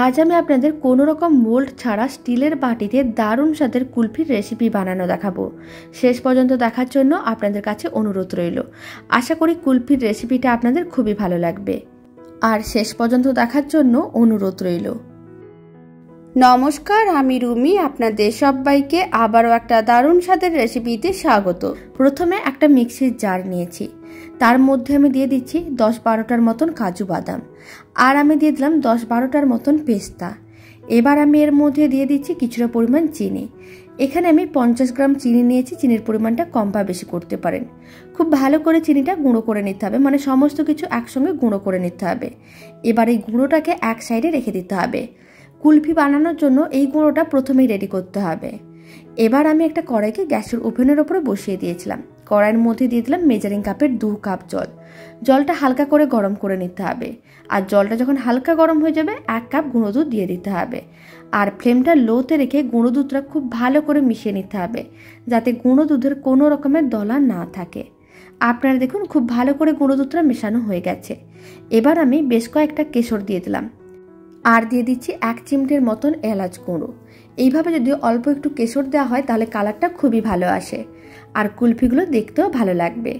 আজ আমি আপনাদের কোনো রকম মোল্ড ছাড়া স্টিলের বাটিতে দারুণ স্বাদের কুলফির রেসিপি বানানো দেখাবো। শেষ পর্যন্ত দেখার জন্য আপনাদের কাছে অনুরোধ রইল। আশা করি কুলফির রেসিপিটা আপনাদের খুবই ভালো লাগবে, আর শেষ পর্যন্ত দেখার জন্য অনুরোধ রইল। নমস্কার, আমি রুমি। আপনাদের সবাইকে আবারও একটা দারুণ স্বাদের রেসিপিতে স্বাগত। প্রথমে একটা মিক্সির জার নিয়েছি, তার মধ্যে আমি দিয়ে দিচ্ছি 10-12টার মতন কাজু বাদাম, আর আমি দিয়ে দিলাম 10-12টার মতন পেস্তা। এবার আমি এর মধ্যে দিয়ে দিচ্ছি কিছুটা পরিমাণ চিনি। এখানে আমি 50 গ্রাম চিনি নিয়েছি, চিনির পরিমাণটা কম বা বেশি করতে পারেন। খুব ভালো করে চিনিটা গুঁড়ো করে নিতে হবে, মানে সমস্ত কিছু একসঙ্গে গুঁড়ো করে নিতে হবে। এবার এই গুঁড়োটাকে এক সাইডে রেখে দিতে হবে। কুলফি বানানোর জন্য এই গুঁড়োটা প্রথমেই রেডি করতে হবে। এবার আমি একটা কড়াইকে গ্যাসের ওভেনের ওপরে বসিয়ে দিয়েছিলাম। কড়াইয়ের মধ্যে দিয়ে দিলাম মেজারিং কাপের 2 কাপ জল। জলটা হালকা করে গরম করে নিতে হবে, আর জলটা যখন হালকা গরম হয়ে যাবে 1 কাপ গুঁড়ো দুধ দিয়ে দিতে হবে। আর ফ্লেমটা লোতে রেখে গুঁড়ো দুধটা খুব ভালো করে মিশিয়ে নিতে হবে, যাতে গুঁড়ো দুধের কোনো রকমের দলা না থাকে। আপনারা দেখুন খুব ভালো করে গুঁড়ো দুধটা মেশানো হয়ে গেছে। এবার আমি বেশ কয়েকটা কেশর দিয়ে দিলাম, আর দিয়ে দিচ্ছি 1 চিমটের মতন এলাচ গুঁড়ো। এইভাবে যদি অল্প একটু কেশর দেওয়া হয় তাহলে কালারটা খুবই ভালো আসে, আর কুলফিগুলো দেখতেও ভালো লাগবে।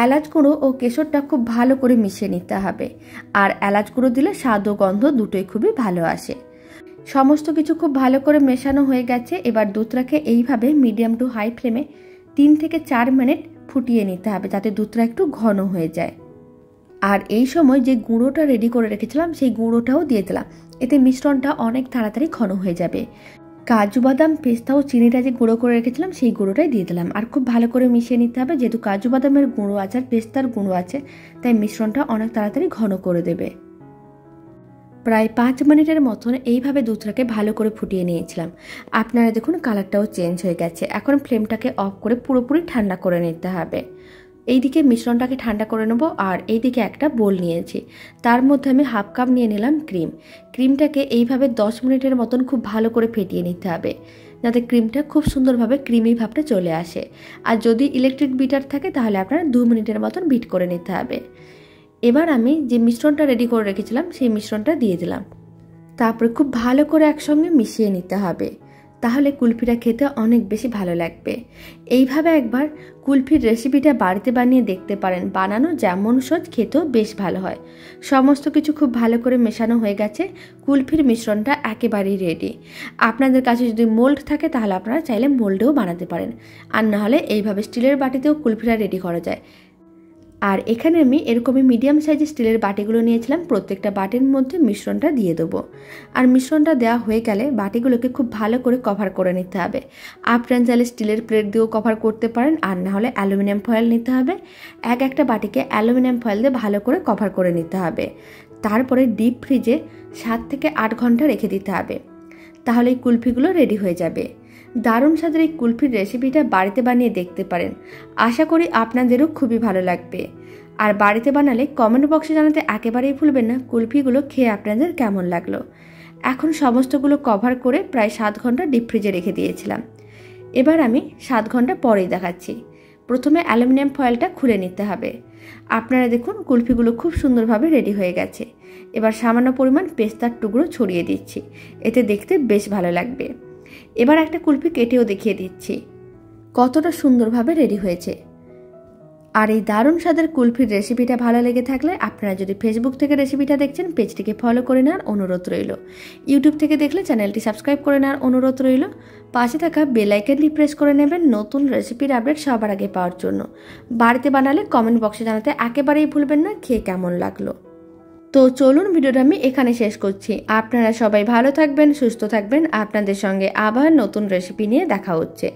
এলাচ গুঁড়ো ও কেশরটা খুব ভালো করে মিশিয়ে নিতে হবে, আর এলাচ গুঁড়ো দিলে স্বাদ ও গন্ধ দুটোই খুবই ভালো আসে। সমস্ত কিছু খুব ভালো করে মেশানো হয়ে গেছে। এবার দুধটাকে এইভাবে মিডিয়াম টু হাই ফ্লেমে 3 থেকে 4 মিনিট ফুটিয়ে নিতে হবে, যাতে দুধটা একটু ঘন হয়ে যায়। আর এই সময় যে গুঁড়োটা রেডি করে রেখেছিলাম সেই গুঁড়োটাও দিয়ে দিলাম, এতে মিশ্রণটা অনেক তাড়াতাড়ি ঘন হয়ে যাবে। কাজু বাদাম, পেস্তা ও চিনিটা যে গুঁড়ো করে রেখেছিলাম সেই গুঁড়োটাই দিয়ে দিলাম, আর খুব ভালো করে মিশিয়ে নিতে হবে। যেহেতু কাজু বাদামের গুঁড়ো আছে আর পেস্তার গুঁড়ো আছে, তাই মিশ্রণটা অনেক তাড়াতাড়ি ঘন করে দেবে। প্রায় 5 মিনিটের মতন এইভাবে দুধটাকে ভালো করে ফুটিয়ে নিয়েছিলাম। আপনারা দেখুন কালারটাও চেঞ্জ হয়ে গেছে। এখন ফ্লেমটাকে অফ করে পুরোপুরি ঠান্ডা করে নিতে হবে। এইদিকে মিশ্রণটাকে ঠান্ডা করে নেব, আর এইদিকে একটা বোল নিয়েছি, তার মধ্যে আমি 1/2 কাপ নিয়ে নিলাম ক্রিম। ক্রিমটাকে এইভাবে 10 মিনিটের মতন খুব ভালো করে ফেটিয়ে নিতে হবে, যাতে ক্রিমটা খুব সুন্দরভাবে ক্রিমি ভাবটা চলে আসে। আর যদি ইলেকট্রিক বিটার থাকে তাহলে আপনারা 2 মিনিটের মতন বিট করে নিতে হবে। এবার আমি যে মিশ্রণটা রেডি করে রেখেছিলাম সেই মিশ্রণটা দিয়ে দিলাম, তারপরে খুব ভালো করে একসঙ্গে মিশিয়ে নিতে হবে, তাহলে কুলফিটা খেতে অনেক বেশি ভালো লাগবে। এইভাবে একবার কুলফির রেসিপিটা বাড়িতে বানিয়ে দেখতে পারেন। বানানো যেমন সহজ, খেতেও বেশ ভালো হয়। সমস্ত কিছু খুব ভালো করে মেশানো হয়ে গেছে। কুলফির মিশ্রণটা একেবারেই রেডি। আপনাদের কাছে যদি মোল্ড থাকে তাহলে আপনারা চাইলে মোল্ডেও বানাতে পারেন, আর নাহলে এইভাবে স্টিলের বাটিতেও কুলফিটা রেডি করা যায়। আর এখানে আমি এরকমই মিডিয়াম সাইজের স্টিলের বাটিগুলো নিয়েছিলাম। প্রত্যেকটা বাটির মধ্যে মিশ্রণটা দিয়ে দেবো, আর মিশ্রণটা দেওয়া হয়ে গেলে বাটিগুলোকে খুব ভালো করে কভার করে নিতে হবে। আপনারা চাইলে স্টিলের প্লেট দিয়েও কভার করতে পারেন, আর না হলে অ্যালুমিনিয়াম ফয়েল নিতে হবে। একটা বাটিকে অ্যালুমিনিয়াম ফয়েল দিয়ে ভালো করে কভার করে নিতে হবে। তারপরে ডিপ ফ্রিজে 7 থেকে 8 ঘন্টা রেখে দিতে হবে, তাহলে এই কুলফিগুলো রেডি হয়ে যাবে। দারুণ স্বাদের এই কুলফির রেসিপিটা বাড়িতে বানিয়ে দেখতে পারেন। আশা করি আপনাদেরও খুবই ভালো লাগবে। আর বাড়িতে বানালে কমেন্ট বক্সে জানাতে একেবারেই ভুলবেন না কুলফিগুলো খেয়ে আপনাদের কেমন লাগলো। এখন সমস্তগুলো কভার করে প্রায় 7 ঘন্টা ডিপ ফ্রিজে রেখে দিয়েছিলাম। এবার আমি 7 ঘন্টা পরেই দেখাচ্ছি। প্রথমে অ্যালুমিনিয়াম ফয়েলটা খুলে নিতে হবে। আপনারা দেখুন কুলফিগুলো খুব সুন্দরভাবে রেডি হয়ে গেছে। এবার সামান্য পরিমাণ পেস্তার টুকরো ছড়িয়ে দিচ্ছি, এতে দেখতে বেশ ভালো লাগবে। এবার একটা কুলফি কেটেও দেখিয়ে দিচ্ছি কতটা সুন্দরভাবে রেডি হয়েছে। আর এই দারুণ স্বাদের কুলফির রেসিপিটা ভালো লেগে থাকলে আপনারা যদি ফেসবুক থেকে রেসিপিটা দেখছেন পেজটিকে ফলো করে নেওয়ার অনুরোধ রইল। ইউটিউব থেকে দেখলে চ্যানেলটি সাবস্ক্রাইব করে নেওয়ার অনুরোধ রইল। পাশে থাকা বেল আইকনটি প্রেস করে নেবেন নতুন রেসিপির আপডেট সবার আগে পাওয়ার জন্য। বাড়িতে বানালে কমেন্ট বক্সে জানাতে একেবারেই ভুলবেন না খেয়ে কেমন লাগলো। তো চলুন ভিডিওটা আমি এখানে শেষ করছি। আপনারা সবাই ভালো থাকবেন, সুস্থ থাকবেন। আপনাদের সঙ্গে আবার নতুন রেসিপি নিয়ে দেখা হচ্ছে।